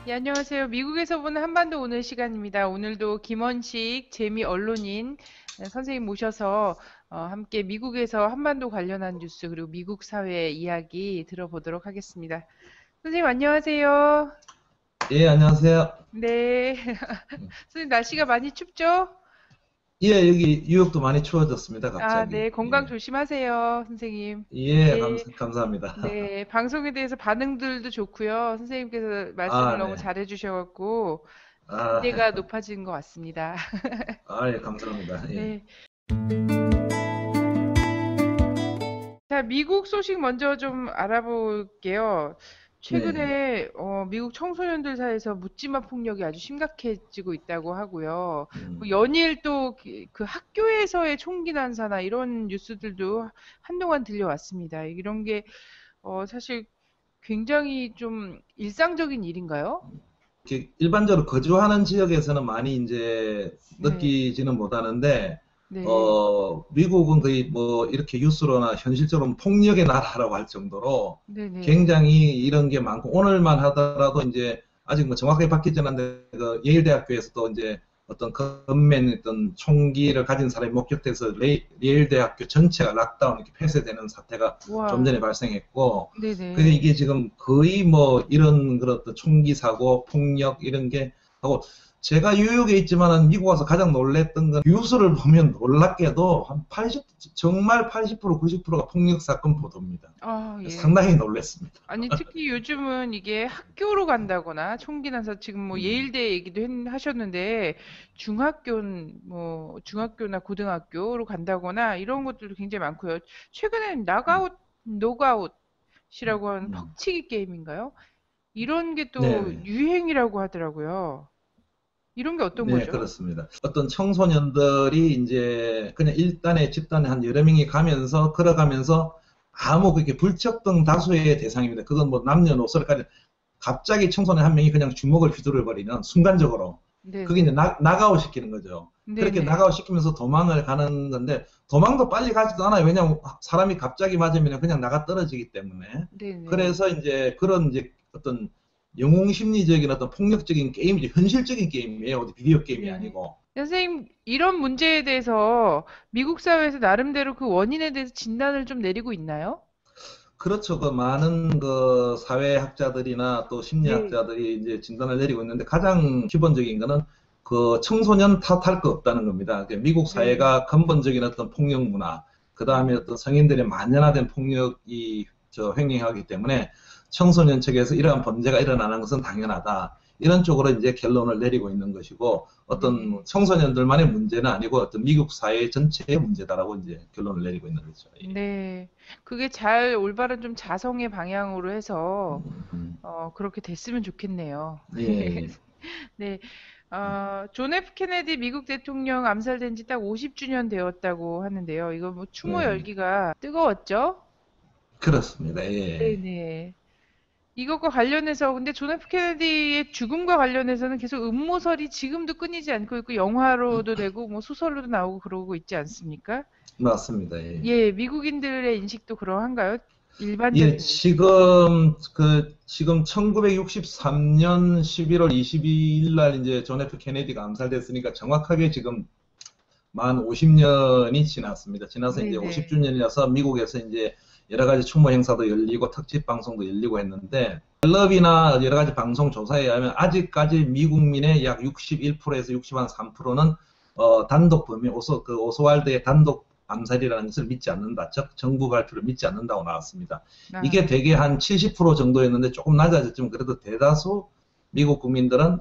예, 안녕하세요. 미국에서 보는 한반도 오늘 시간입니다. 오늘도 김원식 재미 언론인 선생님 모셔서 함께 미국에서 한반도 관련한 뉴스 그리고 미국 사회 이야기 들어보도록 하겠습니다. 선생님 안녕하세요. 예, 안녕하세요. 네. 선생님 날씨가 많이 춥죠? 예, 여기 뉴욕도 많이 추워졌습니다, 아, 갑자기. 네. 건강 예, 조심하세요, 선생님. 예, 네. 감사합니다. 네. 방송에 대해서 반응들도 좋고요. 선생님께서 말씀을 아, 너무 네. 잘해 주셔갖고 아, 기대가 높아진 것 같습니다. 예, 감사합니다. 예. 네. 자, 미국 소식 먼저 좀 알아볼게요. 네. 최근에 미국 청소년들 사이에서 묻지마 폭력이 아주 심각해지고 있다고 하고요. 뭐 음, 연일 또 그 학교에서의 총기 난사나 이런 뉴스들도 한동안 들려왔습니다. 이런 게 사실 굉장히 좀 일상적인 일인가요? 이렇게 일반적으로 거주하는 지역에서는 많이 이제 네, 느끼지는 못하는데, 네, 미국은 거의 뭐 이렇게 뉴스로나 현실적으로 폭력의 나라라고 할 정도로 네네. 굉장히 이런 게 많고, 오늘만 하더라도 이제 아직 뭐 정확하게 바뀌지 않았는데, 그 예일대학교에서도 이제 어떤 건맨 어떤 총기를 가진 사람이 목격돼서 예일대학교 전체가 락다운 이렇게 폐쇄되는 사태가 좀 와, 전에 발생했고, 그래서 네네. 이게 지금 거의 뭐 이런 그런 어떤 총기 사고, 폭력 이런 게 하고, 제가 뉴욕에 있지만은 미국 와서 가장 놀랬던 건 뉴스를 보면 놀랍게도 한 80, 정말 80%, 90%가 폭력 사건 보도입니다. 아, 예. 상당히 놀랐습니다. 아니, 특히 요즘은 이게 학교로 간다거나 총기 난사 지금 뭐 음, 예일대 얘기도 하셨는데 중학교나 고등학교로 간다거나 이런 것들도 굉장히 많고요. 최근엔 음, 낙아웃, 노가웃이라고 하는 음. 퍽치기 게임인가요? 이런 게 또 네네. 유행이라고 하더라고요. 이런 게 어떤 네, 거죠? 그렇습니다. 어떤 청소년들이 이제 그냥 일단에 집단에 한 여러 명이 가면서, 걸어가면서 아무 그렇게 불특정 다수의 대상입니다. 그건 뭐 남녀노소까지 갑자기 청소년 한 명이 그냥 주먹을 휘두르 버리는 순간적으로 그게 이제 네네. 나가웃 시키는 거죠. 그렇게 네네. 나가웃 시키면서 도망을 가는 건데 도망도 빨리 가지도 않아요. 왜냐하면 사람이 갑자기 맞으면 그냥 나가 떨어지기 때문에. 네네. 그래서 이제 그런 이제 어떤 영웅 심리적인 어떤 폭력적인 게임이죠. 현실적인 게임이에요. 어디 비디오 게임이 네. 아니고. 선생님, 이런 문제에 대해서 미국 사회에서 나름대로 그 원인에 대해서 진단을 좀 내리고 있나요? 그렇죠. 그 많은 그 사회학자들이나 또 네. 심리학자들이 이제 진단을 내리고 있는데 가장 기본적인 거는 그 청소년 탓할 거 없다는 겁니다. 미국 네. 사회가 근본적인 어떤 폭력 문화, 그 다음에 네. 어떤 성인들의 만연화된 폭력이 횡행하기 때문에 청소년 측에서 이러한 범죄가 일어나는 것은 당연하다. 이런 쪽으로 이제 결론을 내리고 있는 것이고 어떤 네. 청소년들만의 문제는 아니고 어떤 미국 사회 전체의 문제다라고 이제 결론을 내리고 있는 거죠. 예. 네. 그게 잘 올바른 좀 자성의 방향으로 해서 음. 그렇게 됐으면 좋겠네요. 예, 예. 네. 존 F 케네디 미국 대통령 암살된 지 딱 50주년 되었다고 하는데요. 이거 뭐 추모 네, 열기가 뜨거웠죠? 그렇습니다. 예. 네네. 이것과 관련해서 근데 존 F 케네디의 죽음과 관련해서는 계속 음모설이 지금도 끊이지 않고 있고 영화로도 되고 뭐 소설로도 나오고 그러고 있지 않습니까? 맞습니다. 예. 예, 미국인들의 인식도 그러한가요? 예, 일반적인 인식? 지금 1963년 11월 22일 날 이제 존 F 케네디가 암살됐으니까 정확하게 지금 만 50년이 지났습니다. 지나서 이제 네네. 50주년이라서 미국에서 이제 여러 가지 추모 행사도 열리고 특집 방송도 열리고 했는데 갤럽이나 여러 가지 방송 조사에 의하면 아직까지 미국민의 약 61%에서 63%는 단독 범행 오스왈드의 단독 암살이라는 것을 믿지 않는다. 즉 정부 발표를 믿지 않는다고 나왔습니다. 이게 아, 대개 한 70% 정도였는데 조금 낮아졌지만 그래도 대다수 미국 국민들은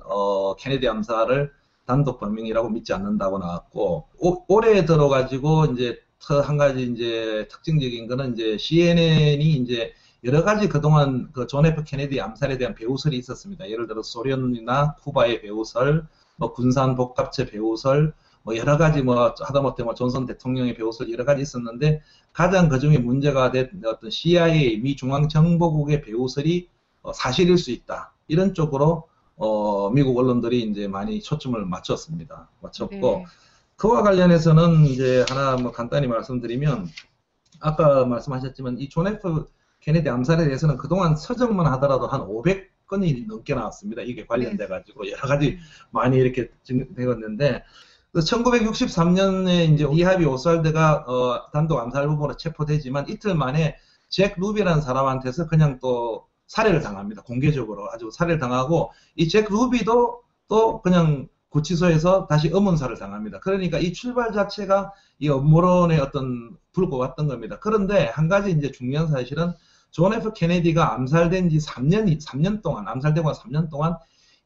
케네디 암살을 단독 범행이라고 믿지 않는다고 나왔고 올해 들어가지고 이제 한 가지 이제 특징적인 거는 이제 CNN이 이제 여러 가지 그동안 그 존 F 케네디 암살에 대한 배후설이 있었습니다. 예를 들어 소련이나 쿠바의 배후설, 뭐 군산 복합체 배후설, 뭐 여러 가지 뭐 하다못해 뭐 존슨 대통령의 배후설 여러 가지 있었는데 가장 그중에 문제가 된 어떤 CIA 미 중앙정보국의 배후설이 사실일 수 있다. 이런 쪽으로 미국 언론들이 이제 많이 초점을 맞췄습니다. 맞췄고, 네. 그와 관련해서는 이제 하나 뭐 간단히 말씀드리면, 아까 말씀하셨지만 이 존 F 케네디 암살에 대해서는 그동안 서적만 하더라도 한 500건이 넘게 나왔습니다. 이게 네. 관련돼 가지고 여러 가지 많이 이렇게 되었는데, 1963년에 이제 리하비 오스왈드가 단독 암살 후보로 체포되지만 이틀 만에 잭 루비라는 사람한테서 그냥 또 살해를 당합니다. 공개적으로 아주 살해를 당하고, 이 잭 루비도 또 그냥 구치소에서 다시 의문사를 당합니다. 그러니까 이 출발 자체가 이 음모론의 어떤 불고 왔던 겁니다. 그런데 한 가지 이제 중요한 사실은 존 F 케네디가 암살된 지 3년 동안, 암살되고 3년 동안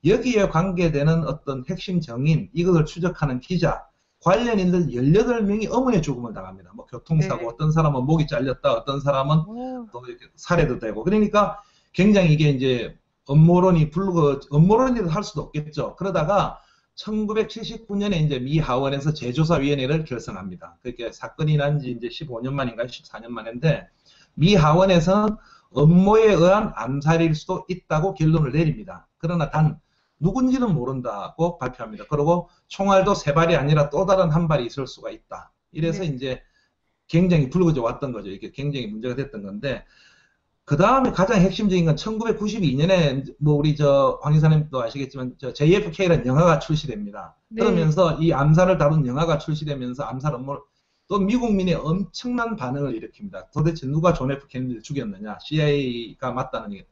여기에 관계되는 어떤 핵심 정인, 이것을 추적하는 기자, 관련인들 18명이 어머니의 죽음을 당합니다. 뭐 교통사고, 네. 어떤 사람은 목이 잘렸다, 어떤 사람은 오, 또 이렇게 살해도 되고. 그러니까 굉장히 이게 이제 음모론이라 할 수도 없겠죠. 그러다가 1979년에 이제 미 하원에서 재조사위원회를 결성합니다. 그렇게 사건이 난 지 이제 15년 만인가요? 14년 만인데, 미 하원에서는 음모에 의한 암살일 수도 있다고 결론을 내립니다. 그러나 단 누군지는 모른다고 발표합니다. 그리고 총알도 3발이 아니라 또 다른 한 발이 있을 수가 있다. 이래서 네. 이제 굉장히 불거져 왔던 거죠. 이게 굉장히 문제가 됐던 건데, 그 다음에 가장 핵심적인 건 1992년에 뭐 우리 황 이사님도 아시겠지만 JFK라는 영화가 출시됩니다. 네. 그러면서 이 암살을 다룬 영화가 출시되면서 암살 업무를 또 미국민의 엄청난 반응을 일으킵니다. 도대체 누가 존 F 케네디를 죽였느냐? CIA가 맞다는 얘기.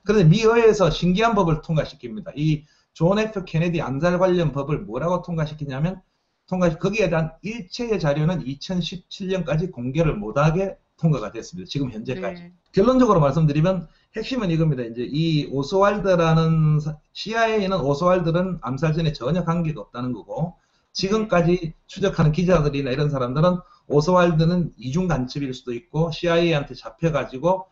그런데 미의회에서 신기한 법을 통과시킵니다. 이 존 F 케네디 암살 관련 법을 뭐라고 통과시키냐면, 거기에 대한 일체의 자료는 2017년까지 공개를 못하게 통과가 됐습니다. 지금 현재까지. 네. 결론적으로 말씀드리면 핵심은 이겁니다. 이제 이 오스왈드라는 CIA는 오스왈드는 암살 전에 전혀 관계가 없다는 거고, 지금까지 추적하는 기자들이나 이런 사람들은 오스왈드는 이중 간첩일 수도 있고 CIA한테 잡혀가지고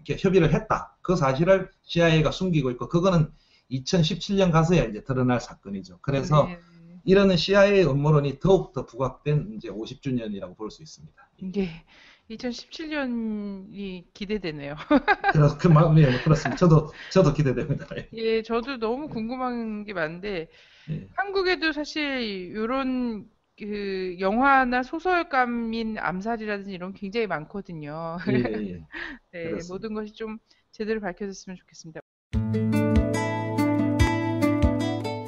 이렇게 협의를 했다. 그 사실을 CIA가 숨기고 있고, 그거는 2017년 가서야 이제 드러날 사건이죠. 그래서 네. 이러는 CIA 음모론이 더욱더 부각된 이제 50주년이라고 볼 수 있습니다. 네. 2017년이 기대되네요. 그 마음이 그렇습니다. 저도 기대됩니다. 예, 저도 너무 궁금한 게 많은데, 예. 한국에도 사실 이런 그 영화나 소설감인 암살이라든지 이런 게 굉장히 많거든요. 예, 예. 네, 그렇습니다. 모든 것이 좀 제대로 밝혀졌으면 좋겠습니다.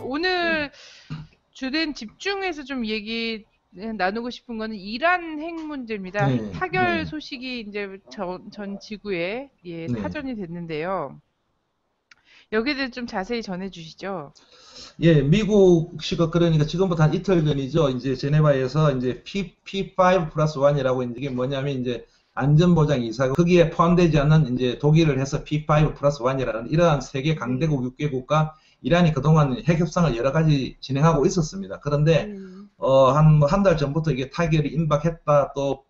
오늘 주된 집중해서 좀 얘기 나누고 싶은 거는 이란 핵 문제입니다. 핵 네, 타결 네. 소식이 이제 전 지구에 네. 타전이 됐는데요. 여기에 대해서 좀 자세히 전해 주시죠. 예, 미국식은 그러니까 지금부터 한 이틀 전이죠. 이제 제네바에서 이제 P5 플러스 1이라고 이게 뭐냐면 이제 안전보장 이사고, 거기에 포함되지 않는 이제 독일을 해서 P5 플러스 1이라는 이러한 세계 강대국 6개국과 이란이 그동안 핵 협상을 여러 가지 진행하고 있었습니다. 그런데 한 달 전부터 이게 타결이 임박했다, 또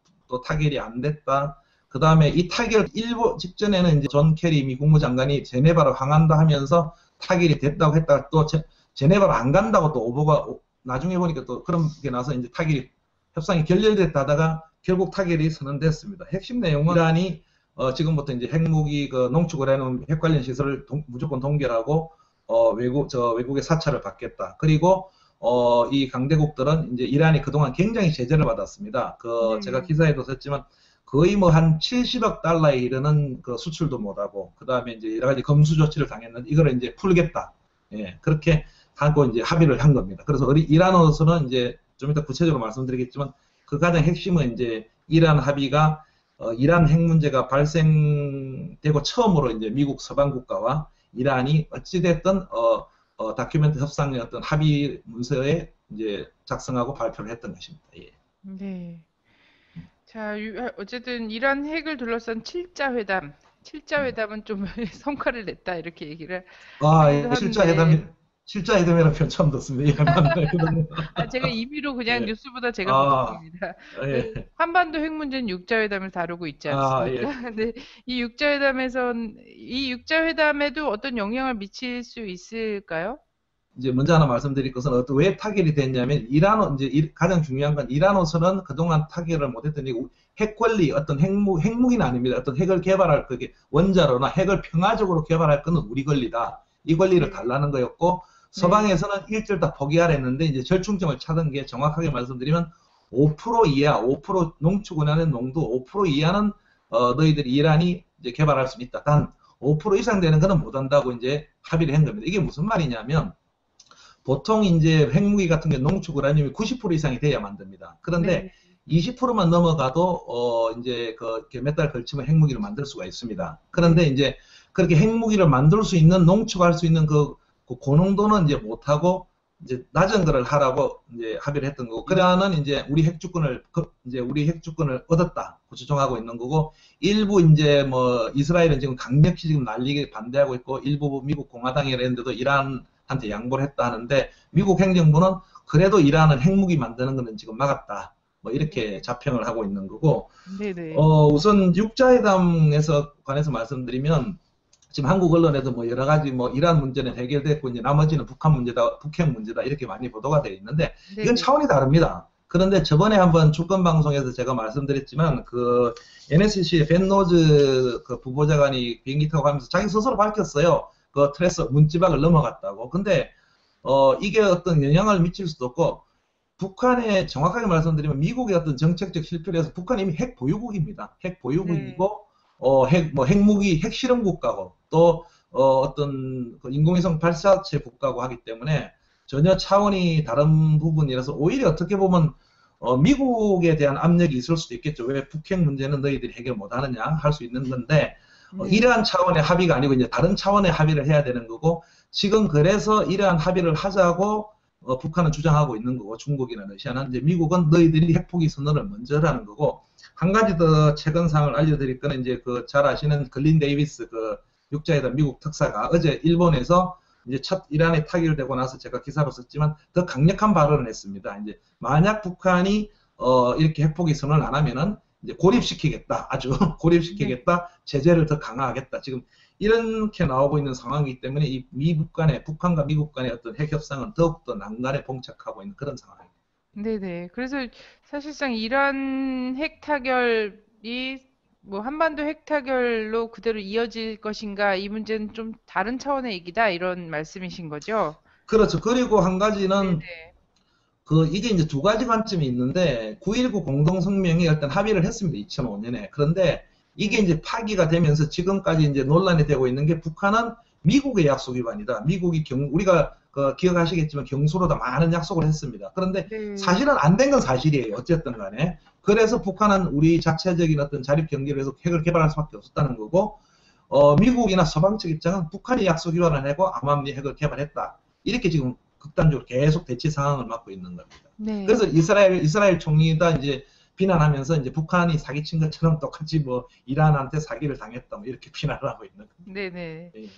타결이 안 됐다. 그 다음에 이 타결 일부 직전에는 이제 존 케리 미 국무장관이 제네바로 향한다 하면서 타결이 됐다고 했다가 또 제네바로 안 간다고 또 오보가 나중에 보니까 또 그런 게 나서 이제 타결이 협상이 결렬됐다 하다가 결국 타결이 선언됐습니다. 핵심 내용은 이란이 지금부터 이제 핵무기 농축을 해놓은 핵 관련 시설을 무조건 동결하고 외국의 사찰을 받겠다. 그리고 이 강대국들은 이제 이란이 그동안 굉장히 제재를 받았습니다. 제가 기사에도 썼지만 거의 뭐 한 70억 달러에 이르는 그 수출도 못하고, 그 다음에 이제 여러 가지 검수 조치를 당했는데 이거를 이제 풀겠다. 예, 그렇게 하고 이제 합의를 한 겁니다. 그래서 이란으로서는 이제 좀 이따 구체적으로 말씀드리겠지만, 그 가장 핵심은 이제 이란 합의가 이란 핵 문제가 발생되고 처음으로 이제 미국 서방 국가와 이란이 어찌됐든 다큐멘트 협상의 어떤 합의 문서에 이제 작성하고 발표를 했던 것입니다. 예. 네. 자, 어쨌든 이란 핵을 둘러싼 7자 회담. 7자 회담은 좀 성과를 냈다 이렇게 얘기를 하기도 예, 하는데, 실자 회담이라는 표현 처음 듣습니다. 예, 맞나요? 제가 임의로 그냥 예. 뉴스보다 제가 아, 붙였습니다. 예. 한반도 핵 문제는 6자 회담을 다루고 있지 예. 않습니까? 근데 이 6자 회담에선 이 6자 회담에도 어떤 영향을 미칠 수 있을까요? 이제 먼저 하나 말씀드릴 것은 왜 타결이 됐냐면, 이제 가장 중요한 건 이란으로서는 그동안 타결을 못했더니 핵 권리, 어떤 핵무기는 아닙니다. 어떤 핵을 개발할 그게 원자로나 핵을 평화적으로 개발할 것은 우리 권리다. 이 권리를 달라는 거였고, 네. 서방에서는 일절 다 포기하라 했는데 이제 절충점을 찾은 게 정확하게 말씀드리면 5% 이하, 5% 농축은하는 농도 5% 이하는 너희들이 이란이 이제 개발할 수 있다. 단 5% 이상 되는 거는 못한다고 이제 합의를 한 겁니다. 이게 무슨 말이냐면 보통 이제 핵무기 같은 게 농축 우라늄이 90% 이상이 돼야 만듭니다. 그런데 네. 20%만 넘어가도 이제 그 몇 달 걸치면 핵무기를 만들 수가 있습니다. 그런데 네. 이제 그렇게 핵무기를 만들 수 있는 농축할 수 있는 그 고농도는 이제 못하고 이제 낮은 거를 하라고 이제 합의를 했던 거고 그러는 이제 우리 핵주권을 얻었다 주장하고 있는 거고 일부 이제 뭐 이스라엘은 지금 강력히 지금 난리게 반대하고 있고 일부 미국 공화당이라는데도 이란한테 양보를 했다 하는데 미국 행정부는 그래도 이란은 핵무기 만드는 거는 지금 막았다. 뭐 이렇게 자평을 하고 있는 거고 네네. 우선 육자회담에서 관해서 말씀드리면 지금 한국 언론에도 뭐 여러 가지 뭐 이란 문제는 해결됐고 이제 나머지는 북한 문제다, 북핵 문제다 이렇게 많이 보도가 되어 있는데 이건 네네. 차원이 다릅니다. 그런데 저번에 한번 주권 방송에서 제가 말씀드렸지만 그 NSC의 벤노즈 그 부보좌관이 비행기 타고 가면서 자기 스스로 밝혔어요. 그 트레스 문지박을 넘어갔다고. 근데 이게 어떤 영향을 미칠 수도 없고 북한에 정확하게 말씀드리면 미국의 어떤 정책적 실패로 해서 북한이 이미 핵 보유국입니다. 핵 네. 보유국이고 핵무기 핵실험 국가고 또 어떤 그 인공위성 발사체 국가고 하기 때문에 전혀 차원이 다른 부분이라서 오히려 어떻게 보면 미국에 대한 압력이 있을 수도 있겠죠. 왜 북핵 문제는 너희들이 해결 못하느냐 할 수 있는 건데 네. 이러한 차원의 합의가 아니고 이제 다른 차원의 합의를 해야 되는 거고 지금 그래서 이러한 합의를 하자고 북한은 주장하고 있는 거고 중국이나 러시아는 이제 미국은 너희들이 핵포기 선언을 먼저 하라는 거고 한 가지 더 최근 사항을 알려드릴 거는 이제 그 잘 아시는 글린 데이비스 그 육자회담 미국 특사가 어제 일본에서 이제 첫 이란에 타결되고 나서 제가 기사로 썼지만 더 강력한 발언을 했습니다. 이제 만약 북한이 이렇게 핵포기 선언을 안 하면은 이제 고립시키겠다. 아주 네. 고립시키겠다. 제재를 더 강화하겠다. 지금 이렇게 나오고 있는 상황이기 때문에 이 미국 간의 북한과 미국 간의 어떤 핵 협상은 더욱더 난간에 봉착하고 있는 그런 상황입니다. 네네. 그래서 사실상 이란 핵 타결이 뭐 한반도 핵 타결로 그대로 이어질 것인가 이 문제는 좀 다른 차원의 얘기다 이런 말씀이신 거죠? 그렇죠. 그리고 한 가지는 네네. 이게 이제 두 가지 관점이 있는데 9.19 공동성명에 일단 합의를 했습니다. 2005년에. 그런데 이게 네. 이제 파기가 되면서 지금까지 이제 논란이 되고 있는 게 북한은 미국의 약속 위반이다. 미국이 우리가 기억하시겠지만 경수로다 많은 약속을 했습니다. 그런데 네. 사실은 안 된 건 사실이에요. 어쨌든 간에. 그래서 북한은 우리 자체적인 어떤 자립 경제를 해서 핵을 개발할 수밖에 없었다는 거고 미국이나 서방 측 입장은 북한이 약속 위반을 하고 암암리 핵을 개발했다. 이렇게 지금 극단적으로 계속 대치 상황을 맞고 있는 겁니다. 그래서 네. 이스라엘 총리가 이제 비난하면서 이제 북한이 사기친 것처럼 똑같이 뭐 이란한테 사기를 당했다 뭐 이렇게 비난을 하고 있는 네네. 겁니다.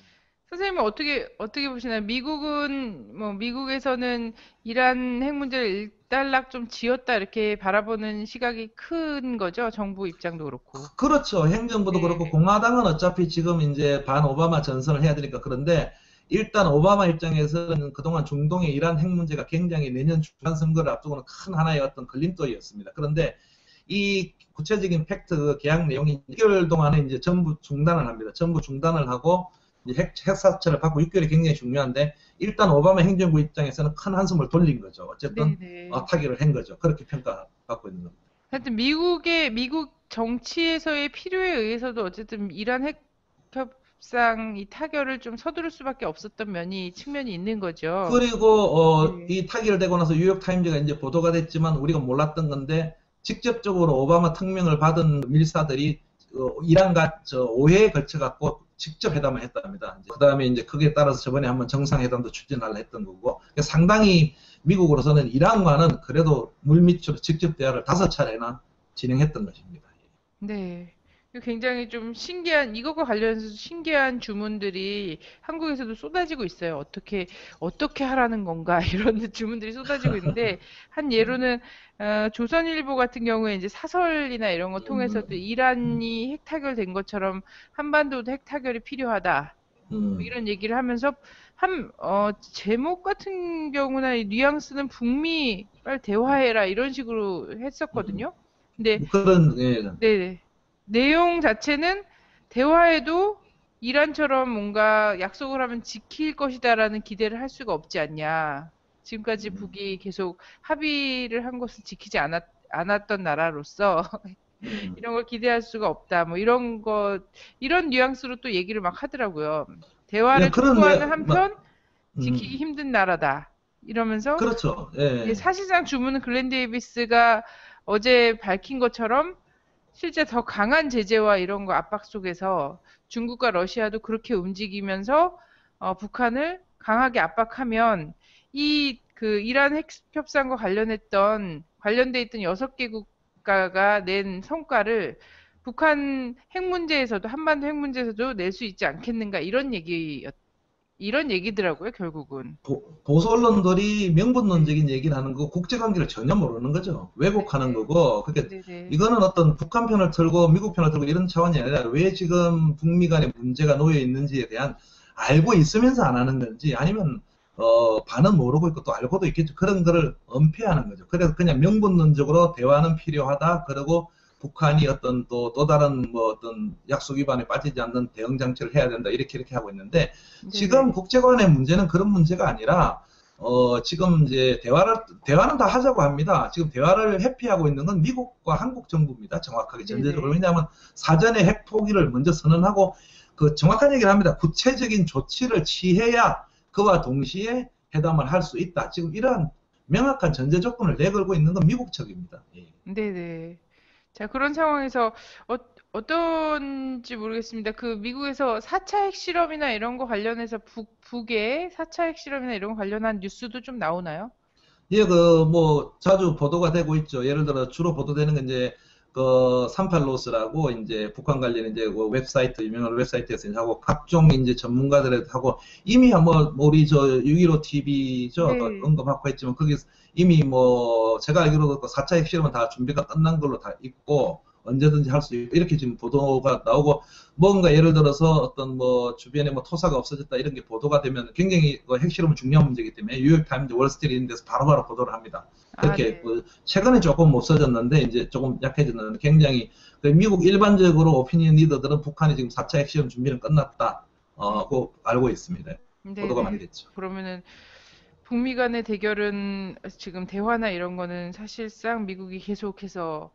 선생님은 어떻게 보시나요? 미국은, 뭐, 미국에서는 이란 핵 문제를 일단락 좀 지었다, 이렇게 바라보는 시각이 큰 거죠? 정부 입장도 그렇고. 그렇죠. 행정부도 그렇고 네. 공화당은 어차피 지금 이제 반 오바마 전선을 해야 되니까 그런데 일단 오바마 입장에서는 그동안 중동의 이란 핵 문제가 굉장히 내년 중간 선거를 앞두고는 큰 하나의 어떤 걸림돌이었습니다. 그런데 이 구체적인 팩트 계약 내용이 6개월 동안에 이제 전부 중단을 합니다. 전부 중단을 하고 이제 핵사찰을 받고 6개월이 굉장히 중요한데 일단 오바마 행정부 입장에서는 큰 한숨을 돌린 거죠. 어쨌든 네네. 타결을 한 거죠. 그렇게 평가받고 있는 겁니다. 하여튼 미국 정치에서의 필요에 의해서도 어쨌든 이란 핵 협상 이 타결을 좀 서두를 수밖에 없었던 측면이 있는 거죠. 그리고 네. 이 타결되고 나서 뉴욕타임즈가 이제 보도가 됐지만 우리가 몰랐던 건데 직접적으로 오바마 특명을 받은 밀사들이 이란과 5회에 걸쳐 갖고 직접 회담을 했답니다. 그 다음에 이제 거기에 따라서 저번에 한번 정상회담도 추진하려 했던 거고 상당히 미국으로서는 이란과는 그래도 물밑으로 직접 대화를 5차례나 진행했던 것입니다. 네. 굉장히 좀 이것과 관련해서 신기한 주문들이 한국에서도 쏟아지고 있어요. 어떻게 하라는 건가, 이런 주문들이 쏟아지고 있는데, 한 예로는, 조선일보 같은 경우에 이제 사설이나 이런 거 통해서도 음, 이란이 핵 타결된 것처럼 한반도도 핵 타결이 필요하다. 뭐 음, 이런 얘기를 하면서, 제목 같은 경우나 이 뉘앙스는 북미 빨리 대화해라, 이런 식으로 음. 했었거든요. 근데 그런 예, 네. 내용 자체는 대화해도 이란처럼 뭔가 약속을 하면 지킬 것이다라는 기대를 할 수가 없지 않냐. 지금까지 음, 북이 계속 합의를 한 것을 지키지 않았던 나라로서 음. 이런 걸 기대할 수가 없다. 뭐 이런 것, 이런 뉘앙스로 또 얘기를 막 하더라고요. 예, 대화를 그런, 촉구하는 한편 지키기 음, 힘든 나라다. 이러면서 그렇죠. 이게 예. 사실상 주문은 글렌 데이비스가 어제 밝힌 것처럼 실제 더 강한 제재와 이런 거 압박 속에서 중국과 러시아도 그렇게 움직이면서 북한을 강하게 압박하면 이 그 이란 핵 협상과 관련돼 있던 6개 국가가 낸 성과를 북한 핵 문제에서도 한반도 핵 문제에서도 낼 수 있지 않겠는가 이런 얘기더라고요, 결국은. 보수 언론들이 네. 명분론적인 얘기를 하는 거 국제관계를 전혀 모르는 거죠. 왜곡하는 네네. 거고, 그러니까 네네. 이거는 어떤 북한 편을 틀고 미국 편을 틀고 이런 차원이 아니라 왜 지금 북미 간에 문제가 놓여 있는지에 대한 알고 있으면서 안 하는 건지 아니면 반은 모르고 있고 또 알고도 있겠죠. 그런 거를 은폐하는 거죠. 그래서 그냥 명분론적으로 대화는 필요하다. 그리고 북한이 어떤 또 다른 뭐 어떤 약속 위반에 빠지지 않는 대응 장치를 해야 된다. 이렇게 하고 있는데 지금 네네. 국제관의 문제는 그런 문제가 아니라 지금 이제 대화는 다 하자고 합니다. 지금 대화를 회피하고 있는 건 미국과 한국 정부입니다. 정확하게 전제적으로. 네네. 왜냐하면 사전에 핵 포기를 먼저 선언하고 그 정확한 얘기를 합니다. 구체적인 조치를 취해야 그와 동시에 회담을 할 수 있다. 지금 이러한 명확한 전제 조건을 내걸고 있는 건 미국 측입니다. 예. 네네. 자, 그런 상황에서 어, 어떤지 모르겠습니다. 그 미국에서 4차 핵실험이나 이런 거 관련해서 북의 4차 핵실험이나 이런 거 관련한 뉴스도 좀 나오나요? 예, 뭐, 자주 보도가 되고 있죠. 예를 들어, 주로 보도되는 건 이제, 삼팔로스라고, 이제, 북한 관련 이제, 웹사이트, 유명한 웹사이트에서 이제 하고, 각종 이제 전문가들 하고, 이미 뭐, 우리 6.15 TV죠. 네. 언급하고 했지만, 거기 이미 뭐, 제가 알기로도 4차 핵실험은 다 준비가 끝난 걸로 다 있고, 언제든지 할 수 있고, 이렇게 지금 보도가 나오고, 뭔가 예를 들어서 어떤 뭐 주변에 뭐 토사가 없어졌다 이런 게 보도가 되면 굉장히 그 핵실험은 중요한 문제이기 때문에 뉴욕타임즈, 월스트리트 이런 데서 바로바로 보도를 합니다. 아, 그렇게 네. 그 최근에 조금 없어졌는데 이제 조금 약해졌는데 굉장히 그 미국 일반적으로 오피니언 리더들은 북한이 지금 4차 핵실험 준비는 끝났다. 그 알고 있습니다. 보도가 많이 네네. 됐죠. 그러면은 북미 간의 대결은 지금 대화나 이런 거는 사실상 미국이 계속해서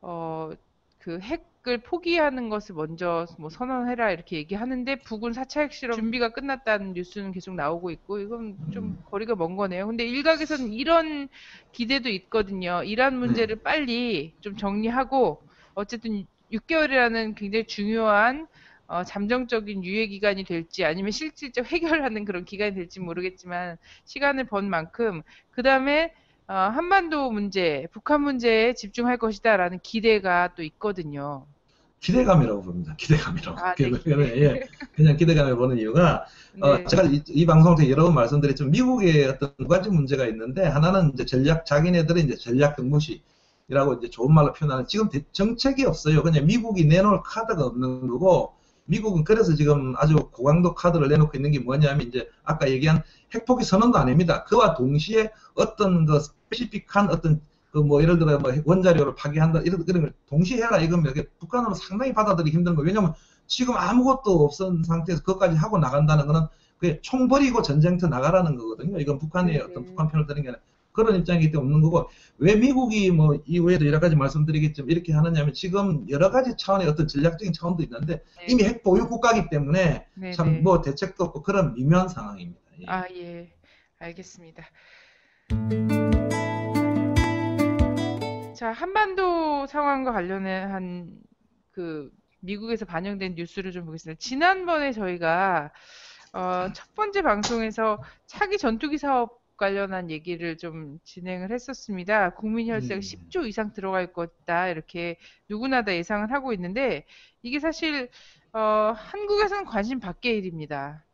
어, 그 핵을 포기하는 것을 먼저 뭐 선언해라 이렇게 얘기하는데 북은 4차 핵실험 준비가 끝났다는 뉴스는 계속 나오고 있고 이건 좀 음, 거리가 먼 거네요. 근데 일각에서는 이런 기대도 있거든요. 이란 네. 문제를 빨리 좀 정리하고 어쨌든 6개월이라는 굉장히 중요한 잠정적인 유예 기간이 될지 아니면 실질적 해결하는 그런 기간이 될지 모르겠지만 시간을 번 만큼 그 다음에 한반도 문제, 북한 문제에 집중할 것이다라는 기대가 또 있거든요. 기대감이라고 봅니다. 기대감이라고. 아, 네, 기대. 예, 그냥 기대감을 보는 이유가 네, 제가 이 방송 때 여러 번 말씀드렸지만 미국의 어떤 두 가지 문제가 있는데 하나는 이제 자기네들의 이제 전략 경무시라고 이제 좋은 말로 표현하는 지금 정책이 없어요. 그냥 미국이 내놓을 카드가 없는 거고 미국은 그래서 지금 아주 고강도 카드를 내놓고 있는 게 뭐냐면 이제 아까 얘기한 핵포기 선언도 아닙니다. 그와 동시에 어떤 그 스페시픽한 어떤 그 뭐 예를 들어 뭐 원자료를 파괴한다 이런 걸 동시에 해라 이거면 북한으로 상당히 받아들이기 힘든 거예요. 왜냐하면 지금 아무것도 없은 상태에서 그것까지 하고 나간다는 거는 그게 총 버리고 전쟁터 나가라는 거거든요. 이건 북한의 네, 어떤 네, 북한 편을 드는 게 아니라 그런 입장이기 때문에 없는 거고 왜 미국이 뭐 이후에도 여러 가지 말씀드리겠지만 이렇게 하느냐면 지금 여러 가지 차원의 어떤 전략적인 차원도 있는데 네, 이미 핵 보유 국가이기 때문에 네, 참 네. 뭐 대책도 없고 그런 미묘한 상황입니다. 예. 아, 예, 알겠습니다. 자, 한반도 상황과 관련한 그 미국에서 반영된 뉴스를 좀 보겠습니다. 지난번에 저희가 첫 번째 방송에서 차기 전투기 사업 관련한 얘기를 좀 진행을 했었습니다. 국민 혈세가 예. 10조 이상 들어갈 거다 이렇게 누구나 다 예상을 하고 있는데 이게 사실 한국에서는 관심 밖의 일입니다.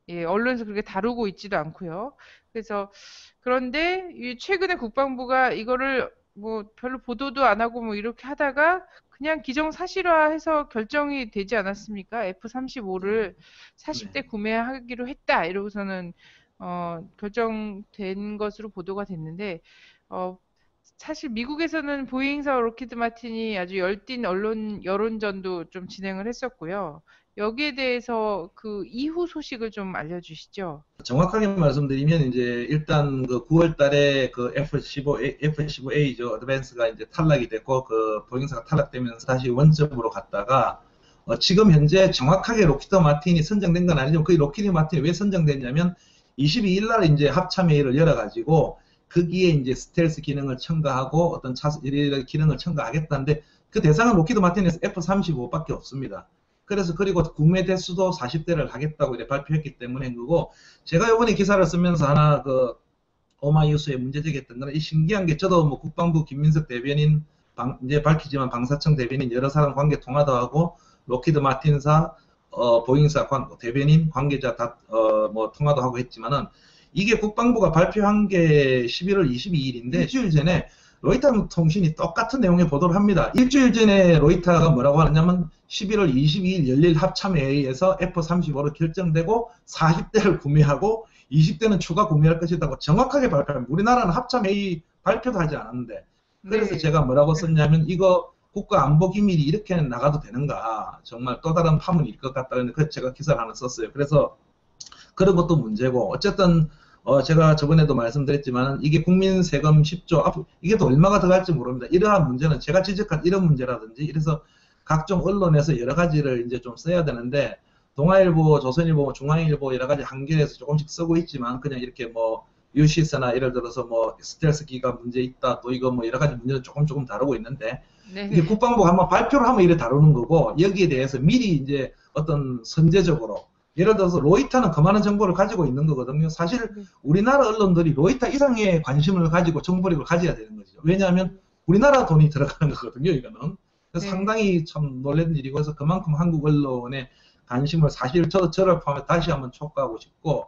예, 언론에서 그렇게 다루고 있지도 않고요. 그래서 그런데 이 최근에 국방부가 이거를 뭐 별로 보도도 안 하고 뭐 이렇게 하다가 그냥 기정사실화해서 결정이 되지 않았습니까? F-35를 네. 40대 구매하기로 했다. 이러고서는 결정된 것으로 보도가 됐는데 어, 사실 미국에서는 보잉사와 로키드 마틴이 아주 열띤 언론 여론전도 좀 진행을 했었고요. 여기에 대해서 그 이후 소식을 좀 알려주시죠. 정확하게 말씀드리면 이제 일단 그 9월 달에 그 F-15A죠. 어드밴스가 이제 탈락이 됐고 그 보잉사가 탈락되면서 다시 원점으로 갔다가 지금 현재 정확하게 록히드 마틴이 선정된 건 아니지만 그 록히드 마틴이 왜 선정됐냐면 22일 날 이제 합참회의를 열어가지고 거기에 이제 스텔스 기능을 첨가하고 어떤 이런 기능을 첨가하겠다는데 그 대상은 록히드 마틴에서 F-35밖에 없습니다. 그래서 그리고 구매 대수도 40대를 하겠다고 이렇게 발표했기 때문에 그거 제가 이번에 기사를 쓰면서 하나 그 오마이뉴스에 문제 제기했던 거는 이 신기한 게 저도 뭐 국방부 김민석 대변인 이제 밝히지만 방사청 대변인 여러 사람 관계 통화도 하고 록히드 마틴사 보잉사 대변인 관계자 다 뭐 통화도 하고 했지만은 이게 국방부가 발표한 게 11월 22일인데 일주일 전에 로이터 통신이 똑같은 내용의 보도를 합니다. 일주일 전에 로이터가 뭐라고 하느냐면 11월 22일 열릴 합참회의에서 F-35로 결정되고 40대를 구매하고 20대는 추가 구매할 것이라고 정확하게 발표합니다. 우리나라는 합참회의 발표도 하지 않았는데 그래서 네. 제가 뭐라고 썼냐면 이거 국가안보기밀이 이렇게 나가도 되는가 정말 또 다른 파문일 것 같다. 그래서 제가 기사를 하나 썼어요. 그래서 그런 것도 문제고 어쨌든 제가 저번에도 말씀드렸지만 이게 국민 세금 10조 이게 또 얼마가 더 갈지 모릅니다. 이러한 문제는 제가 지적한 이런 문제라든지 이래서 각종 언론에서 여러 가지를 이제 좀 써야 되는데 동아일보, 조선일보, 중앙일보 여러 가지 한겨레에서 조금씩 쓰고 있지만 그냥 이렇게 뭐 유시스나 예를 들어서 뭐 스텔스 기가 문제 있다 또 이거 뭐 여러 가지 문제를 조금 다루고 있는데 네. 이게 국방부가 한번 발표를 하면 이래 다루는 거고 여기에 대해서 미리 이제 어떤 선제적으로 예를 들어서 로이터는 그만한 정보를 가지고 있는 거거든요. 사실 우리나라 언론들이 로이터 이상의 관심을 가지고 정보력을 가져야 되는 거죠. 왜냐하면 우리나라 돈이 들어가는 거거든요. 이거는. 그래서 네. 상당히 참 놀라는 일이고 해서 그만큼 한국 언론의 관심을 사실 저를 포함해 다시 한번 촉구하고 싶고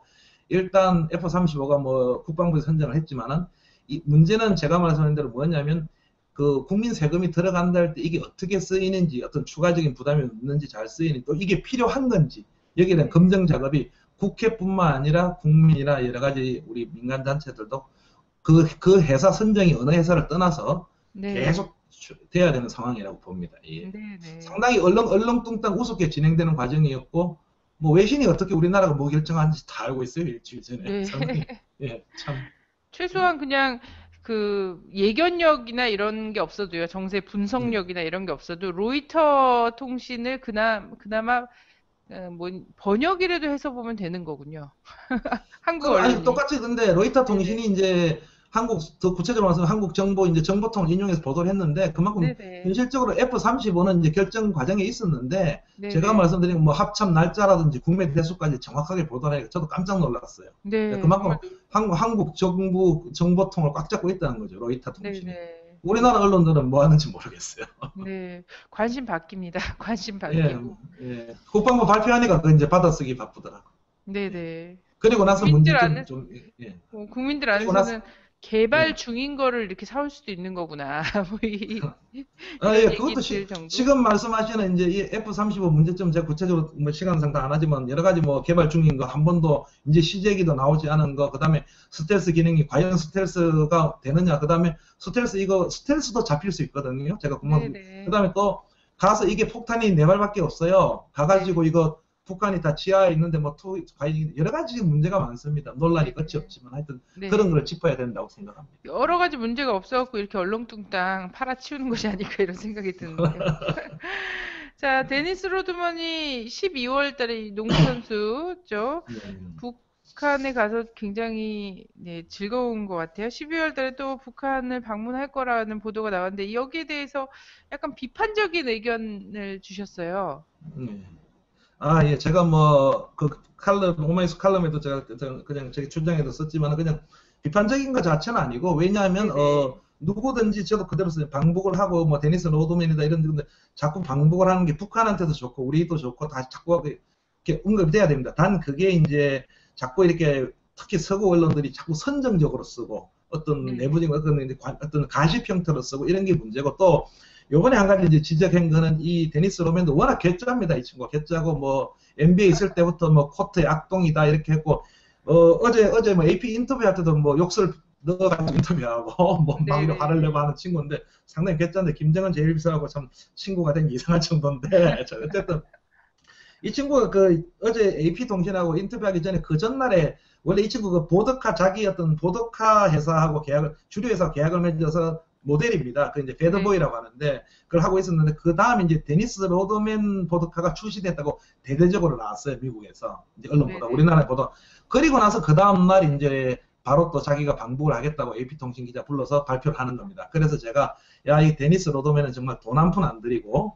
일단 F-35가 뭐 국방부에서 선정을 했지만은 이 문제는 제가 말씀드린 대로 뭐냐면 그 국민 세금이 들어간다 할 때 이게 어떻게 쓰이는지 어떤 추가적인 부담이 없는지 잘 쓰이는지 또 이게 필요한 건지 여기에 대한 검증 작업이 국회뿐만 아니라 국민이나 여러 가지 우리 민간 단체들도 그 회사 선정이 어느 회사를 떠나서 네. 계속 돼야 되는 상황이라고 봅니다. 예. 네, 네. 상당히 얼렁뚱땅 우습게 진행되는 과정이었고 뭐 외신이 어떻게 우리나라가 뭐 결정하는지 다 알고 있어요. 일주일 전에. 네. 상당히, 예, 참. 최소한 그냥 그 예견력이나 이런 게 없어도요. 정세 분석력이나 이런 게 없어도 로이터 통신을 그나마 뭐 번역이라도 해서 보면 되는 거군요. 한국 아니 언론이. 똑같이 근데 로이터 네네. 통신이 이제 한국 더 구체적으로 말해서 한국 정보 이제 정보통을 인용해서 보도를 했는데 그만큼 네네. 현실적으로 F-35는 이제 결정 과정에 있었는데 네네. 제가 말씀드린 뭐 합참 날짜라든지 구매 대수까지 정확하게 보도를 하니까 저도 깜짝 놀랐어요. 네. 그만큼 정말 한국 정부 정보통을 꽉 잡고 있다는 거죠. 로이터 통신이. 네네. 우리나라 언론들은 뭐 하는지 모르겠어요. 네. 관심 바뀝니다. 관심 예, 바뀌고. 예. 국방부 발표하니까 그 이제 받아쓰기 바쁘더라고. 네네. 그리고 나서 국민들 문제점 안에 좀, 예. 국민들 그리고 나서, 안에서는 개발 예. 중인 거를 이렇게 사올 수도 있는 거구나. 뭐 아, 이런 예, 얘기 그것도 들 정도. 지금 말씀하시는 이제 이 F-35 문제점 제가 구체적으로 뭐 시간상 다 안 하지만 여러 가지 뭐 개발 중인 거 한 번도 이제 시제기도 나오지 않은 거, 그 다음에 스텔스 기능이 과연 스텔스가 되느냐, 그 다음에 스텔스도 잡힐 수 있거든요. 제가 네네. 그 다음에 또 가서 이게 폭탄이 4발밖에 없어요. 가가지고 이거 북한이 다 지하에 있는데 뭐 여러 가지 문제가 많습니다. 논란이 끝이 없지만 하여튼 네. 그런 걸 짚어야 된다고 생각합니다. 여러 가지 문제가 없어갖고 이렇게 얼렁뚱땅 팔아치우는 것이 아닐까 이런 생각이 드는데요. 자, 데니스 로드먼이 12월 달에 농구 선수죠. 북한에 가서 굉장히 즐거운 것 같아요. 12월 달에 또 북한을 방문할 거라는 보도가 나왔는데 여기에 대해서 약간 비판적인 의견을 주셨어요. 아, 예, 제가 뭐, 오마이뉴스 칼럼에도 제가 그냥 제 출장에도 썼지만 그냥 비판적인 것 자체는 아니고, 왜냐하면, 누구든지 저도 그대로 써요. 방북을 하고, 뭐, 데니스 로드맨이다 이런 데인데, 자꾸 방북을 하는 게 북한한테도 좋고, 우리도 좋고, 다 자꾸 이렇게 언급이 돼야 됩니다. 단, 그게 이제 자꾸 이렇게, 특히 서구 언론들이 자꾸 선정적으로 쓰고, 어떤 내부적인 어떤 가십 형태로 쓰고, 이런 게 문제고, 또, 요번에 한 가지 이제 지적한 거는 이 데니스 로맨도 워낙 괴짜입니다. 이 친구 괴짜고 뭐 NBA 있을 때부터 뭐 코트의 악동이다 이렇게 했고 어제 뭐 AP 인터뷰할 때도 뭐 욕설 넣어가지고 인터뷰하고 뭐 막 화를 내고 하는 친구인데 상당히 괴짜인데 김정은 제일 비서하고 참 친구가 된 게 이상한 정도인데 어쨌든 이 친구가 그 어제 AP통신하고 인터뷰하기 전에 그 전날에 원래 이 친구가 보드카 자기 어떤 보드카 회사하고 계약을 주류회사 계약을 맺어서 모델입니다. 그 이제 네. 배드보이라고 하는데 그걸 하고 있었는데 그 다음에 이제 데니스 로드맨 보드카가 출시됐다고 대대적으로 나왔어요. 미국에서 이제 언론 보다 네네. 우리나라에 보다 그리고 나서 그 다음 날 이제 바로 또 자기가 방북을 하겠다고 AP통신 기자 불러서 발표를 하는 겁니다. 그래서 제가 야, 이 데니스 로드맨은 정말 돈 한 푼 안 들이고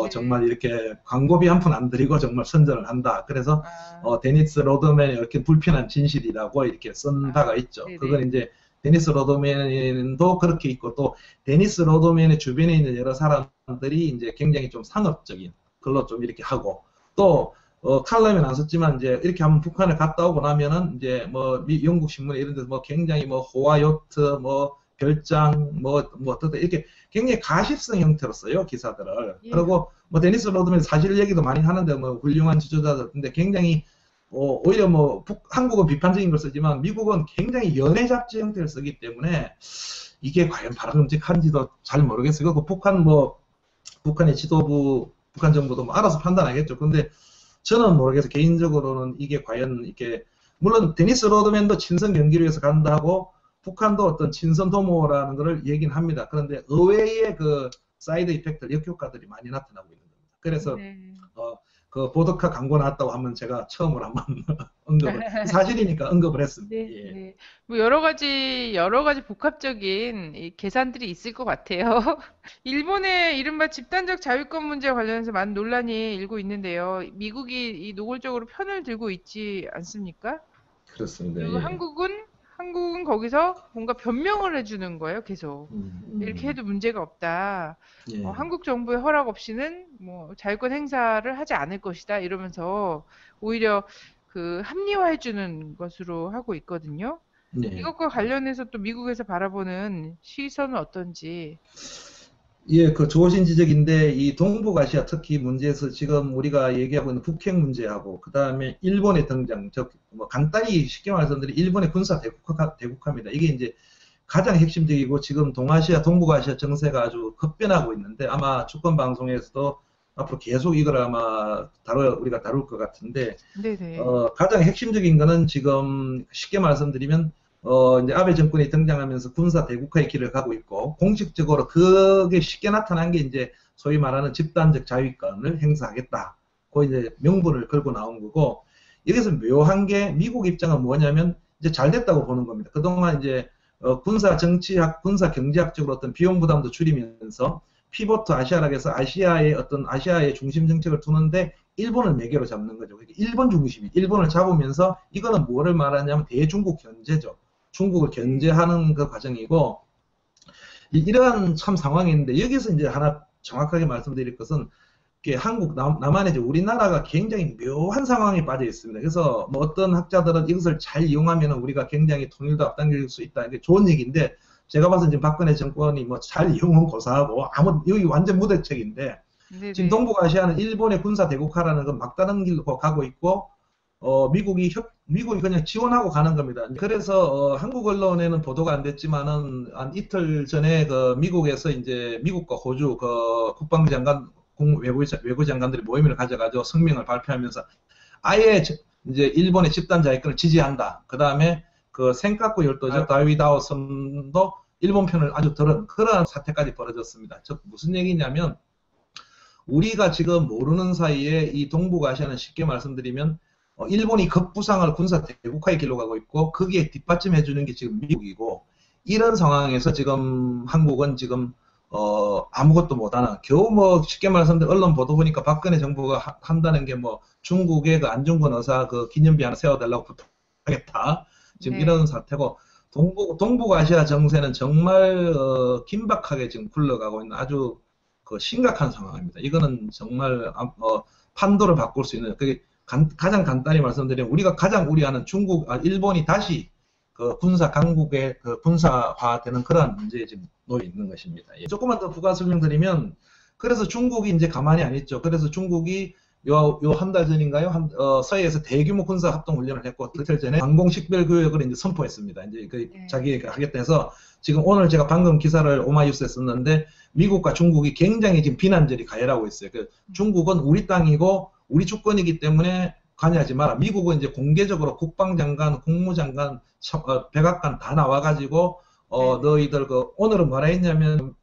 네. 정말 이렇게 광고비 한 푼 안 들이고 정말 선전을 한다. 그래서 아, 데니스 로드맨의 이렇게 불편한 진실이라고 이렇게 쓴 바가 아, 있죠. 네네. 그건 이제 데니스 로드맨도 그렇게 있고 또 데니스 로드맨의 주변에 있는 여러 사람들이 이제 굉장히 좀 상업적인 걸로 좀 이렇게 하고 또 칼럼에 나섰지만 이제 이렇게 한번 북한을 갔다 오고 나면은 이제 뭐 영국 신문 이런 데서 뭐 굉장히 뭐 호화 요트 뭐 별장 뭐 어떻다 이렇게 굉장히 가십성 형태로 써요 기사들을. 예. 그리고 뭐 데니스 로드맨 사실 얘기도 많이 하는데 뭐 훌륭한 지도자들 근데 굉장히 오히려 뭐 한국은 비판적인 걸 쓰지만 미국은 굉장히 연애 잡지 형태를 쓰기 때문에 이게 과연 바람직한지도 잘 모르겠어요. 그 북한의 지도부, 북한 정부도 뭐 알아서 판단하겠죠. 근데 저는 모르겠어요. 개인적으로는 이게 과연 이게 물론 데니스 로드맨도 친선 경기를 위해서 간다 하고 북한도 어떤 친선 도모라는 것을 얘기는 합니다. 그런데 의외의 그 사이드 이펙트, 역효과들이 많이 나타나고 있는 겁니다. 그래서 네. 어, 그 보드카 광고 나왔다고 하면 제가 처음으로 한번 언급을 사실이니까 언급을 했습니다. 네, 예. 네. 뭐 여러 가지 복합적인 이 계산들이 있을 것 같아요. 일본의 이른바 집단적 자유권 문제 관련해서 많은 논란이 일고 있는데요. 미국이 이 노골적으로 편을 들고 있지 않습니까? 그렇습니다. 그리고 예. 한국은 거기서 뭔가 변명을 해주는 거예요, 계속. 음, 이렇게 음, 해도 문제가 없다. 예. 한국 정부의 허락 없이는 뭐 자유권 행사를 하지 않을 것이다. 이러면서 오히려 그 합리화해주는 것으로 하고 있거든요. 예. 이것과 관련해서 또 미국에서 바라보는 시선은 어떤지. 예, 그 좋으신 지적인데 이 동북아시아 특히 문제에서 지금 우리가 얘기하고 있는 북핵 문제하고 그 다음에 일본의 등장, 뭐 간단히 쉽게 말씀드리면 일본의 군사 대국화입니다. 이게 이제 가장 핵심적이고 지금 동아시아, 동북아시아 정세가 아주 급변하고 있는데 아마 주권 방송에서도 앞으로 계속 이걸 아마 우리가 다룰 것 같은데 네네. 가장 핵심적인 거는 지금 쉽게 말씀드리면 이제 아베 정권이 등장하면서 군사 대국화의 길을 가고 있고 공식적으로 그게 쉽게 나타난 게 이제 소위 말하는 집단적 자위권을 행사하겠다. 그 이제 명분을 걸고 나온 거고 여기서 묘한 게 미국 입장은 뭐냐면 이제 잘 됐다고 보는 겁니다. 그동안 이제 군사 정치학, 군사 경제학적으로 어떤 비용 부담도 줄이면서 피보트 아시아락에서 아시아의 중심 정책을 두는데 일본을 매개로 잡는 거죠. 그러니까 일본을 잡으면서 이거는 뭐를 말하냐면 대중국 견제죠. 중국을 네. 견제하는 그 과정이고 이러한 참 상황인데 여기서 이제 하나 정확하게 말씀드릴 것은 남한에 이제 우리나라가 굉장히 묘한 상황에 빠져 있습니다. 그래서 뭐 어떤 학자들은 이것을 잘 이용하면 우리가 굉장히 통일도 앞당길 수 있다. 이게 좋은 얘기인데 제가 봐서 지금 박근혜 정권이 뭐 잘 이용은 고사하고 여기 완전 무대책인데 지금 네네. 동북아시아는 일본의 군사 대국화라는 건 막다른 길로 가고 있고 미국이 그냥 지원하고 가는 겁니다. 그래서 한국 언론에는 보도가 안 됐지만은 한 이틀 전에 그 미국에서 이제 미국과 호주 그 국방장관 외교장관들이 모임을 가져가지고 성명을 발표하면서 아예 이제 일본의 집단 자위권을 지지한다. 그 다음에 그 센카쿠 열도죠. 다위다오섬도 일본 편을 아주 들은 그러한 사태까지 벌어졌습니다. 즉 무슨 얘기냐면 우리가 지금 모르는 사이에 이 동북아시아는 쉽게 말씀드리면 일본이 급부상을 군사 대국화에 길로 가고 있고 거기에 뒷받침해 주는 게 지금 미국이고 이런 상황에서 지금 한국은 지금 아무것도 못하는 겨우 뭐 쉽게 말씀드리면 언론 보도 보니까 박근혜 정부가 한다는 게 뭐 중국의 그 안중근 의사 그 기념비 하나 세워달라고 부탁하겠다 지금 이런 네. 사태고 동북아시아 정세는 정말 긴박하게 지금 굴러가고 있는 아주 그 심각한 상황입니다. 이거는 정말 판도를 바꿀 수 있는 그게 가장 간단히 말씀드리면 우리가 가장 우려하는 일본이 다시 그 군사 강국의 그 군사화되는 그러한 문제에 지금 놓여 있는 것입니다. 예. 조금만 더 부가 설명드리면 그래서 중국이 이제 가만히 안 있죠. 그래서 중국이 요 한 달 전인가요? 서해에서 대규모 군사 합동 훈련을 했고 이틀 전에 방공식별 교역을 이제 선포했습니다. 이제 그 네. 자기가 하겠다 해서 지금 오늘 제가 방금 기사를 오마이뉴스에 썼는데 미국과 중국이 굉장히 지금 비난절이 가열하고 있어요. 중국은 우리 땅이고 우리 주권이기 때문에 관여하지 마라. 미국은 이제 공개적으로 국방장관, 국무장관, 백악관 다 나와가지고 네네. 너희들 오늘은 뭐라 했냐면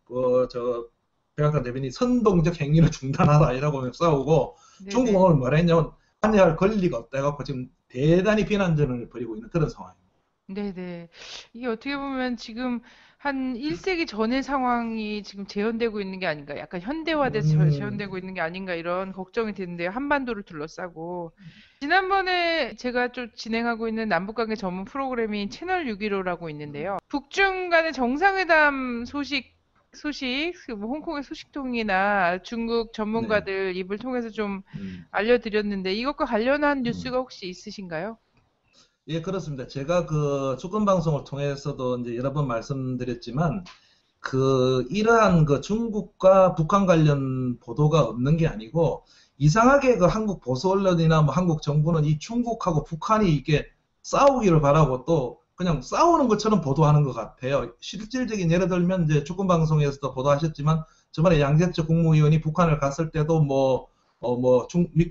백악관 대변인이 선동적 행위를 중단하라 이라고 싸우고, 중국은 네네. 오늘 뭐라 했냐면 관여할 권리가 없다 해갖고 지금 대단히 비난전을 벌이고 있는 그런 상황입니다. 네네. 이게 어떻게 보면 지금 한 1세기 전의 상황이 지금 재현되고 있는 게 아닌가, 약간 현대화돼서 음, 재현되고 있는 게 아닌가 이런 걱정이 드는데요. 한반도를 둘러싸고. 지난번에 제가 좀 진행하고 있는 남북관계 전문 프로그램인 채널 615라고 있는데요. 북중 간의 정상회담 소식, 그뭐 홍콩의 소식통이나 중국 네. 전문가들 입을 통해서 좀 음, 알려드렸는데 이것과 관련한 음. 뉴스가 혹시 있으신가요? 예, 그렇습니다. 제가 그 주권 방송을 통해서도 이제 여러 번 말씀드렸지만, 이러한 중국과 북한 관련 보도가 없는 게 아니고, 이상하게 한국 보수 언론이나 뭐 한국 정부는 이 중국하고 북한이 이게 싸우기를 바라고 또 그냥 싸우는 것처럼 보도하는 것 같아요. 실질적인 예를 들면 이제 주권 방송에서도 보도하셨지만, 저번에 양재철 국무위원이 북한을 갔을 때도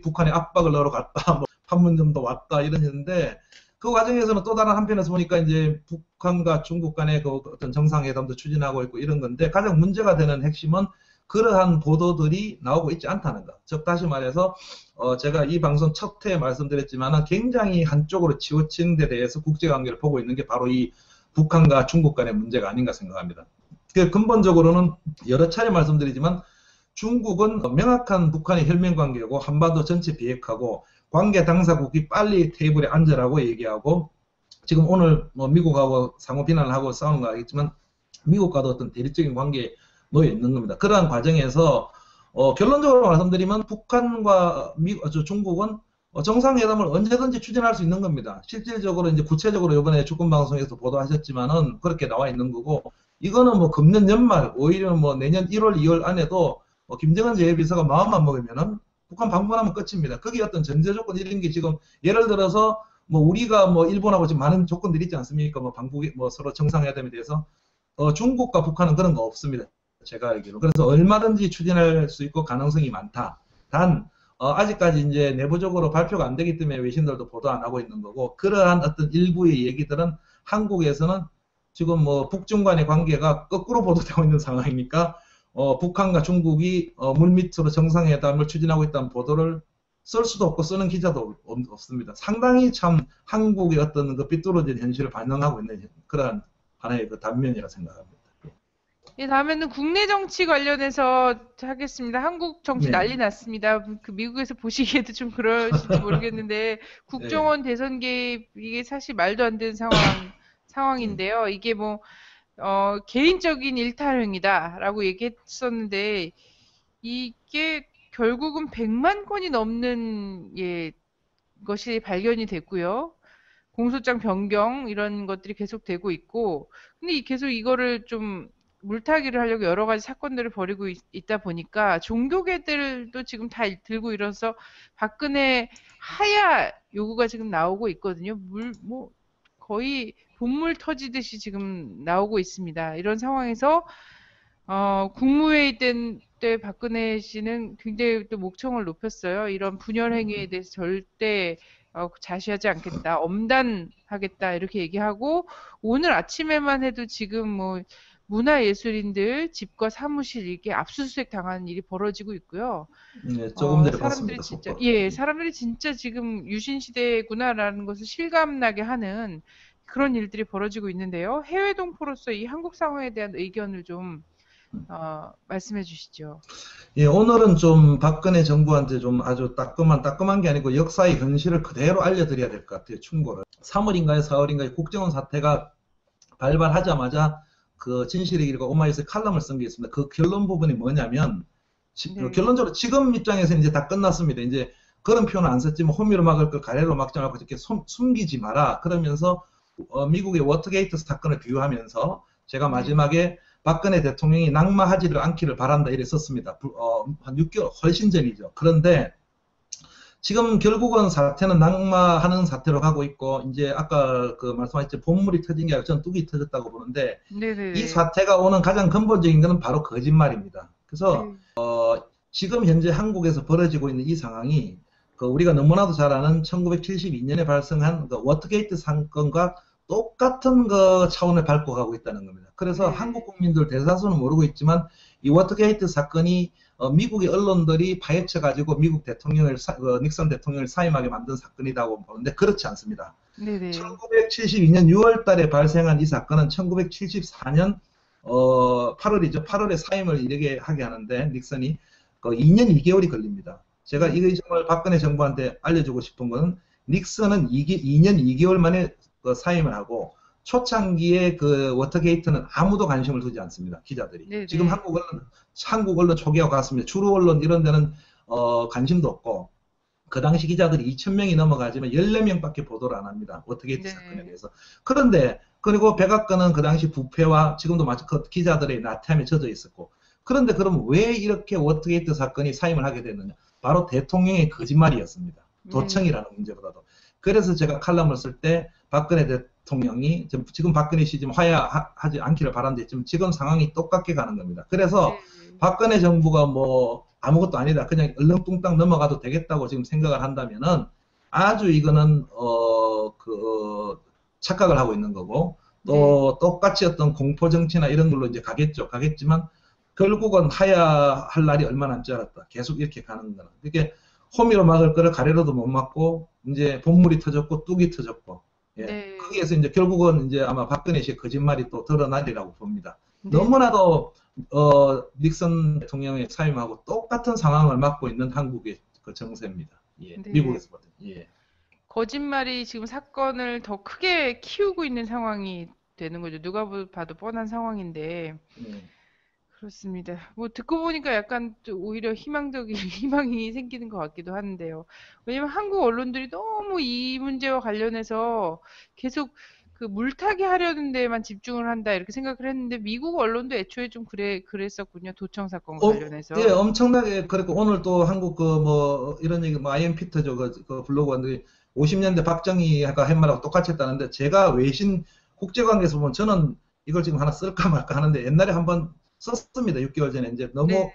북한에 압박을 넣으러 갔다, 뭐 판문점도 왔다 이러는데, 그 과정에서는 또 다른 한편에서 보니까 이제 북한과 중국 간의 어떤 정상회담도 추진하고 있고 이런 건데, 가장 문제가 되는 핵심은 그러한 보도들이 나오고 있지 않다는 것. 즉 다시 말해서 제가 이 방송 첫 회에 말씀드렸지만 굉장히 한쪽으로 치우친 데 대해서 국제관계를 보고 있는 게 바로 이 북한과 중국 간의 문제가 아닌가 생각합니다. 근본적으로는 여러 차례 말씀드리지만, 중국은 명확한 북한의 혈맹관계고 한반도 전체 비핵화고 관계 당사국이 빨리 테이블에 앉으라고 얘기하고, 지금 오늘 뭐 미국하고 상호 비난을 하고 싸우는 거 알겠지만 미국과도 어떤 대립적인 관계에 놓여 있는 겁니다. 그러한 과정에서 결론적으로 말씀드리면 북한과 중국은 정상회담을 언제든지 추진할 수 있는 겁니다. 실질적으로 이제 구체적으로 이번에 주권방송에서 보도하셨지만은 그렇게 나와 있는 거고, 이거는 뭐 금년 연말 오히려 뭐 내년 1월, 2월 안에도 김정은 제1비서가 마음만 먹으면은 북한 방문하면 끝입니다. 거기 어떤 전제 조건 이런 게 지금 예를 들어서 뭐 우리가 뭐 일본하고 지금 많은 조건들이 있지 않습니까? 뭐 방북이 뭐 서로 정상회담에 대해서 중국과 북한은 그런 거 없습니다. 제가 알기로. 그래서 얼마든지 추진할 수 있고 가능성이 많다. 단 아직까지 이제 내부적으로 발표가 안 되기 때문에 외신들도 보도 안 하고 있는 거고, 그러한 어떤 일부의 얘기들은 한국에서는 지금 뭐 북중 간의 관계가 거꾸로 보도되고 있는 상황이니까 북한과 중국이 물밑으로 정상회담을 추진하고 있다는 보도를 쓸 수도 없고 쓰는 기자도 없습니다. 상당히 참 한국의 어떤 삐뚤어진 현실을 반영하고 있는 그런 하나의 단면이라 생각합니다. 예, 다음에는 국내 정치 관련해서 하겠습니다. 한국 정치 네. 난리 났습니다. 그 미국에서 보시기에도 좀 그러실지 모르겠는데 네. 국정원 대선 개입 이게 사실 말도 안 되는 네. 상황인데요. 이게 뭐 개인적인 일탈행위다라고 얘기했었는데 이게 결국은 100만 건이 넘는 것이 발견이 됐고요. 공소장 변경 이런 것들이 계속되고 있고, 근데 계속 이거를 좀 물타기를 하려고 여러 가지 사건들을 벌이고 있다 보니까 종교계들도 지금 다 들고 일어서 박근혜 하야 요구가 지금 나오고 있거든요. 뭐 거의 본물 터지듯이 지금 나오고 있습니다. 이런 상황에서 국무회의 때 박근혜 씨는 굉장히 또 목청을 높였어요. 이런 분열 행위에 대해서 절대 자시하지 않겠다, 엄단하겠다 이렇게 얘기하고 오늘 아침에만 해도 지금 뭐 문화예술인들 집과 사무실 이게 압수수색 당하는 일이 벌어지고 있고요. 네, 조금 전에 사람들이 봤습니다, 진짜 속보로. 사람들이 진짜 지금 유신 시대구나라는 것을 실감나게 하는 그런 일들이 벌어지고 있는데요. 해외 동포로서 이 한국 상황에 대한 의견을 좀 말씀해 주시죠. 예, 오늘은 좀 박근혜 정부한테 좀 아주 따끔한 게 아니고 역사의 현실을 그대로 알려드려야 될 것 같아요, 충고를. 3월인가요, 4월인가요, 국정원 사태가 발발하자마자 그 진실의 길과 오마이뉴스에 칼럼을 쓴 게 있습니다. 그 결론 부분이 뭐냐면, 네. 결론적으로 지금 입장에서는 이제 다 끝났습니다. 이제 그런 표현은 안 썼지만 호미로 막을 걸 가래로 막지 말고 이렇게 숨기지 마라. 그러면서 미국의 워터게이트 사건을 비유하면서 제가 네. 마지막에 박근혜 대통령이 낙마하지를 않기를 바란다 이랬었습니다. 한 6개월 훨씬 전이죠. 그런데 지금 결국은 사태는 낙마하는 사태로 가고 있고, 이제 아까 그 말씀하셨죠, 본물이 터진 게 아니라 전 뚝이 터졌다고 보는데, 이 네네네. 사태가 오는 가장 근본적인 것은 바로 거짓말입니다. 그래서 네. 지금 현재 한국에서 벌어지고 있는 이 상황이 그 우리가 너무나도 잘 아는 1972년에 발생한 그 워터게이트 사건과 똑같은 그 차원을 밟고 가고 있다는 겁니다. 그래서 네. 한국 국민들 대다수는 모르고 있지만 이 워터게이트 사건이 미국의 언론들이 파헤쳐 가지고 미국 대통령을 닉슨 대통령을 사임하게 만든 사건이라고 보는데 그렇지 않습니다. 네네. 1972년 6월 달에 발생한 이 사건은 1974년 8월이죠. 8월에 사임을 이르게 하게 하는데 닉슨이 그 2년 2개월이 걸립니다. 제가 이 점을 박근혜 정부한테 알려주고 싶은 것은 닉슨은 2년 2개월 만에 사임을 하고 초창기에 그 워터게이트는 아무도 관심을 두지 않습니다. 기자들이. 네네. 지금 한국 언론 초기화 같습니다. 주로 언론 이런 데는 관심도 없고 그 당시 기자들이 2,000명이 넘어가지만 14명밖에 보도를 안 합니다. 워터게이트 네. 사건에 대해서. 그런데 그리고 백악관은 그 당시 부패와 지금도 마치 그 기자들의 나태함에 젖어 있었고 그런데 그럼 왜 이렇게 워터게이트 사건이 사임을 하게 됐느냐. 바로 대통령의 거짓말이었습니다. 도청이라는 문제보다도. 그래서 제가 칼럼을 쓸 때 박근혜 대통령이 지금 박근혜 씨 지금 화해하지 않기를 바라는데 지금 상황이 똑같게 가는 겁니다. 그래서 네. 박근혜 정부가 뭐 아무것도 아니다. 그냥 얼렁뚱땅 넘어가도 되겠다고 지금 생각을 한다면은 아주 이거는 착각을 하고 있는 거고 또 똑같이 어떤 공포 정치나 이런 걸로 이제 가겠지만 결국은 하야할 날이 얼마 남지 않았다. 계속 이렇게 가는 거는. 그게 호미로 막을 거를 가래로도 못 막고 이제 본물이 터졌고 뚝이 터졌고 예. 네. 거기에서 이제 결국은 이제 아마 박근혜 씨의 거짓말이 또 드러나리라고 봅니다. 네. 너무나도 닉슨 대통령의 사임하고 똑같은 상황을 맞고 있는 한국의 그 정세입니다. 예. 네. 미국에서 보든. 예. 거짓말이 지금 사건을 더 크게 키우고 있는 상황이 되는 거죠. 누가 봐도 뻔한 상황인데. 그렇습니다. 뭐 듣고 보니까 약간 또 오히려 희망적인 희망이 생기는 것 같기도 하는데요. 왜냐면 한국 언론들이 너무 이 문제와 관련해서 계속 그 물타기 하려는 데만 집중을 한다 이렇게 생각을 했는데 미국 언론도 애초에 좀 그랬었군요. 도청 사건과 관련해서. 예, 엄청나게 그랬고 오늘 또 한국 그 뭐 이런 얘기 뭐 아이엠 피터죠 그 블로그원들이 50년대 박정희가 한 말하고 똑같이 했다는데 제가 외신 국제관계에서 보면 저는 이걸 지금 하나 쓸까 말까 하는데 옛날에 한번 썼습니다. 6개월 전에 이제 너무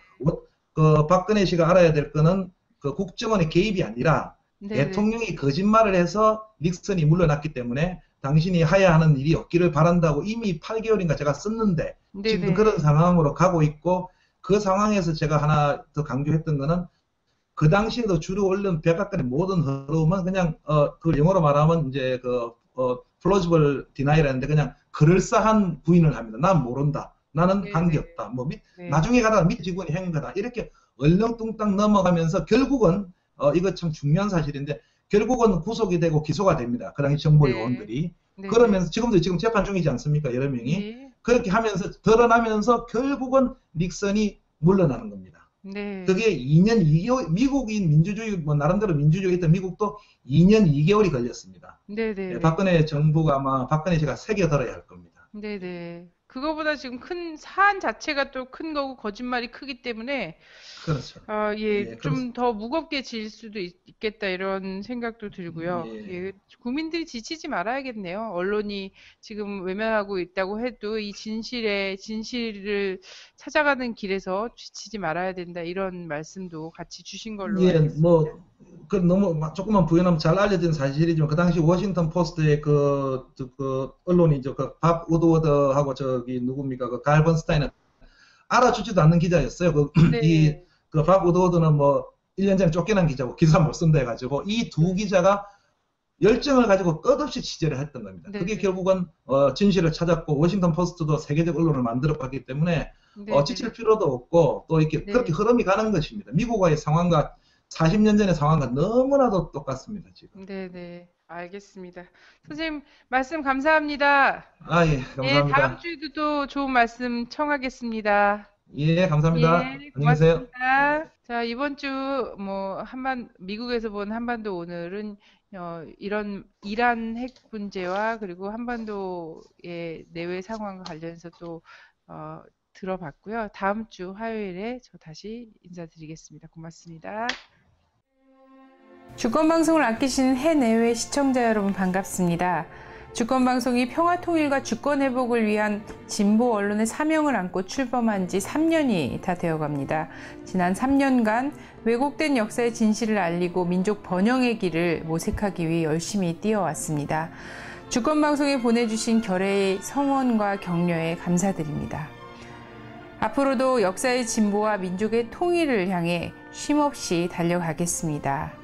그 박근혜 씨가 알아야 될 거는 그 국정원의 개입이 아니라 대통령이 거짓말을 해서 닉슨이 물러났기 때문에 당신이 하야하는 일이 없기를 바란다고 이미 8개월인가 제가 썼는데 지금 그런 상황으로 가고 있고 그 상황에서 제가 하나 더 강조했던 거는 그 당시에도 주로 올린 백악관의 모든 흐름은 그냥 그걸 영어로 말하면 이제 plausible denial인데 그냥 그럴싸한 부인을 합니다. 난 모른다. 나는 관계없다. 뭐 나중에 가다가 밑 직원이 한 거다. 이렇게 얼렁뚱땅 넘어가면서 결국은 이거 참 중요한 사실인데 결국은 구속이 되고 기소가 됩니다. 그 당시 정보 요원들이. 그러면서 지금 재판 중이지 않습니까? 여러 명이. 그렇게 하면서 드러나면서 결국은 닉슨이 물러나는 겁니다. 그게 2년 2개월 미국인 민주주의 뭐 나름대로 민주주의 있던 미국도 2년 2개월이 걸렸습니다. 박근혜 정부가 아마 박근혜 씨가 새겨들어야 할 겁니다. 네네. 그거보다 지금 큰 사안 자체가 또 큰 거고 거짓말이 크기 때문에 그렇죠. 예, 좀 더 무겁게 질 수도 있겠다 이런 생각도 들고요. 예, 국민들이 지치지 말아야겠네요. 언론이 지금 외면하고 있다고 해도 이 진실을 찾아가는 길에서 지치지 말아야 된다 이런 말씀도 같이 주신 걸로 알겠습니다. 뭐 그 너무 조금만 부연하면 잘 알려진 사실이지만 그 당시 워싱턴 포스트의 그 언론이죠. 그 밥 우드워드하고 저기 누굽니까 그 갈번스타인은 알아주지도 않는 기자였어요. 그 밥 우드워드는 뭐 1년 전에 쫓겨난 기자고 기사 못 쓴다 해가지고 이 두 기자가 열정을 가지고 끝없이 취재를 했던 겁니다. 그게 결국은 진실을 찾았고 워싱턴 포스트도 세계적 언론을 만들어갔기 때문에 지칠 필요도 없고 또 이렇게 그렇게 흐름이 가는 것입니다. 미국과의 상황과 40년 전의 상황과 너무나도 똑같습니다. 지금. 네네. 알겠습니다. 선생님 말씀 감사합니다. 예, 감사합니다. 다음 주에도 또 좋은 말씀 청하겠습니다. 예, 감사합니다. 예, 안녕히 계세요. 고맙습니다. 자, 이번 주 뭐 미국에서 본 한반도 오늘은 이런 이란 핵 문제와 그리고 한반도의 내외 상황과 관련해서 또 들어봤고요. 다음 주 화요일에 저 다시 인사드리겠습니다. 고맙습니다. 주권방송을 아끼시는 해내외 시청자 여러분 반갑습니다. 주권방송이 평화통일과 주권회복을 위한 진보 언론의 사명을 안고 출범한 지 3년이 다 되어갑니다. 지난 3년간 왜곡된 역사의 진실을 알리고 민족 번영의 길을 모색하기 위해 열심히 뛰어왔습니다. 주권방송에 보내주신 결의의 성원과 격려에 감사드립니다. 앞으로도 역사의 진보와 민족의 통일을 향해 쉼없이 달려가겠습니다.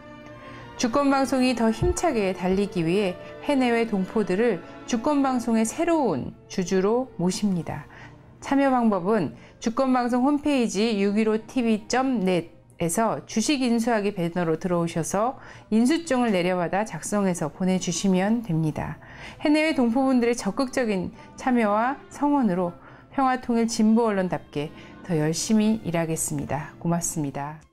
주권방송이 더 힘차게 달리기 위해 해내외 동포들을 주권방송의 새로운 주주로 모십니다. 참여 방법은 주권방송 홈페이지 615tv.net에서 주식 인수하기 배너로 들어오셔서 인수증을 내려받아 작성해서 보내주시면 됩니다. 해내외 동포분들의 적극적인 참여와 성원으로 평화통일 진보 언론답게 더 열심히 일하겠습니다. 고맙습니다.